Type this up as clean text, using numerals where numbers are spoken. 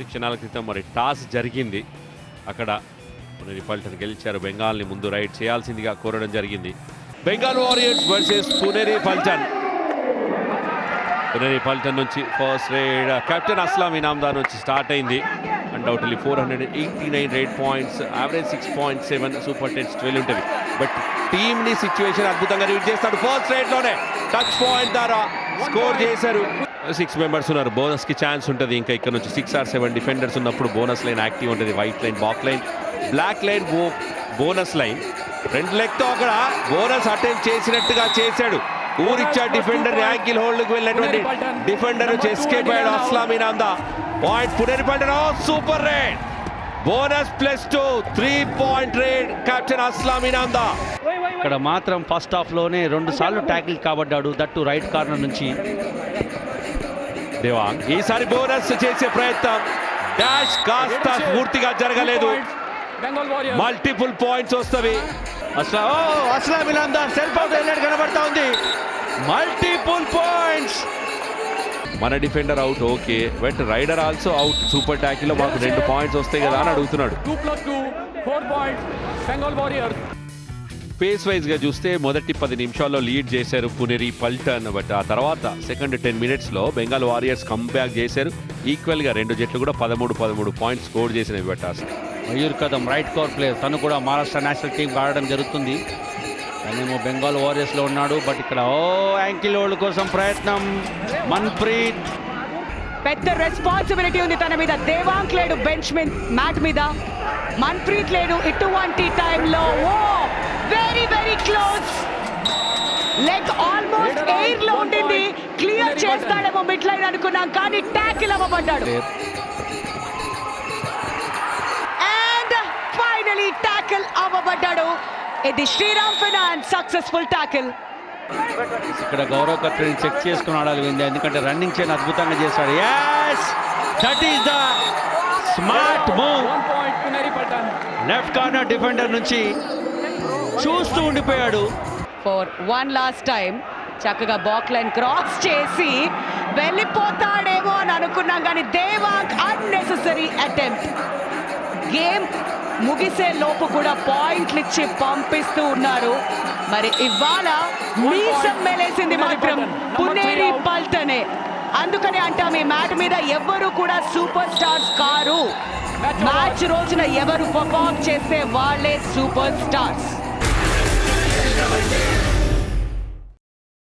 కొద్ది క్షణాల క్రితం మరి టాస్ జరిగింది. అక్కడ పునేరి పల్టన్ గెలిచారు. బెంగాల్ని ముందు రైడ్ చేయాల్సిందిగా కోరడం జరిగింది. Bengal warriors versus Puneri Paltan. పునేరి పల్టన్ నుంచి first raid captain Aslam Inamdar నుంచి స్టార్ట్ అయింది. Undoubtedly 489 raid points, average 6.7, super tens 12 ఉంటుంది. బట్ టీమ్ని సిచ్యువేషన్ అద్భుతంగా రీడ్ చేస్తాడు. ఫస్ట్ రైడ్లోనే టచ్ పాయింట్ ద్వారా స్కోర్ చేశారు. 6 మెంబర్స్ ఉన్నారు. బోనస్కి ఛాన్స్ ఉంటుంది. ఇంకా ఇక్కడ నుంచి 6 or 7 డిఫెండర్స్ ఉన్నప్పుడు బోనస్ లైన్ యాక్టివ్ ఉంటుంది. White line, baulk line, black line, bonus line. 2 లెగ్తో అక్కడ బోనస్ అటెంప్ట్ చేసినట్టుగా చేశాడు. ఊరిచ్చా డిఫెండర్ యాంకిల్ హోల్డ్కి వెళ్ళినటువంటి డిఫెండర్ నుంచి ఎస్కేప్ అయ్యాడు Aslam Inamdar. Point Puneri Paltan. Super raid, bonus +2, 3-point raid captain Aslam Inamdar. ఇక్కడ మాత్రం ఫస్ట్ హాఫ్లోనే 2 సార్లు ట్యాకిల్ కాబడ్డాడు, దట్టు రైట్ కార్నర్ నుంచి. దేవాంగ్ ఈసారి బోనస్ చేసే ప్రయత్నం, డాష్ కాస్త పూర్తిగా జరగలేదు. మల్టిపుల్ పాయింట్స్ వస్తవి. అస్లాం ఇనామ్దార్ సెల్ఫ్ అవుట్ అయినట్టు కనబడతా ఉంది. Multiple points. మన defender out, okay, but raider also out. Super tackle లో మాకు 2 పాయింట్స్ వస్తాయి కదా అని అడుగుతున్నాడు. 2+2 4 points Bengal warriors. Phase wise గా చూస్తే మొదటి 10 నిమిషాల్లో లీడ్ చేశారు పునేరి పల్టన్. బట్ ఆ తర్వాత సెకండ్ 10 మినిట్స్లో బెంగాల్ వారియర్స్ కంబ్యాక్ చేశారు. ఈక్వల్ గా 2 జట్లు కూడా 13 పాయింట్స్ స్కోర్ చేసినవి. But Mayur Kadam right core player, తను కూడా మహారాష్ట్ర నేషనల్ టీం ఆడడం జరుగుతుంది. తనేమో బెంగాల్ వారియర్స్లో ఉన్నాడు. బట్ ఇక్కడ యాంకిల్ హోల్డ్ కోసం ప్రయత్నం. మన్ప్రీత్ పెద్ద రెస్పాన్సిబిలిటీ ఉంది తన మీద. దేవాంగ్ లేడు బెంచ్ మ్యాట్ మీద, మన్ప్రీత్ లేడు. ఇటువంటి టైంలో very close. Leg almost air లో ఉండింది. క్లియర్ చేస్తాడేమో మిడ్ లైన్ అనుకున్నాం, కానీ ట్యాకిల్ అవ్వబడ్డాడు. అండ్ ఫైనలీ ట్యాకిల్ అవ్వబడ్డాడు. ఇది శ్రీరామ్ ఫైనాన్స్ సక్సెస్ఫుల్ ట్యాకిల్. ఇక్కడ గౌరవ్ కత్రిని చెక్ చేసుకుని ఆడాలి, ఎందుకంటే రన్నింగ్ చైన్ అద్భుతంగా చేశాడు. yes, that is the smart move. 1 point Puneri Paltan. Left corner defender నుంచి చూస్తూ ఉండిపోయాడు. ఫర్ వన్ లాస్ట్ టైం చక్కగా బాక్ లైన్ క్రాస్ చేసి వెళ్ళిపోతాడేమో అని అనుకున్నాం, కానీ దేవాంగ్ అన్నెసెసరీ అటెంప్ట్. గేమ్ ముగిసే లోపు కూడా పాయింట్లు ఇచ్చి పంపిస్తూ ఉన్నారు. మరి ఇవాళ మీసం మెలేసింది మాత్రం పునేరి పల్టనే. అందుకనే అంటాం, ఈ మ్యాచ్ మీద ఎవరు కూడా సూపర్ స్టార్స్ కారు. మ్యాచ్ రోజున ఎవరు పర్ఫార్మ్ చేస్తే వాళ్ళే సూపర్ స్టార్స్.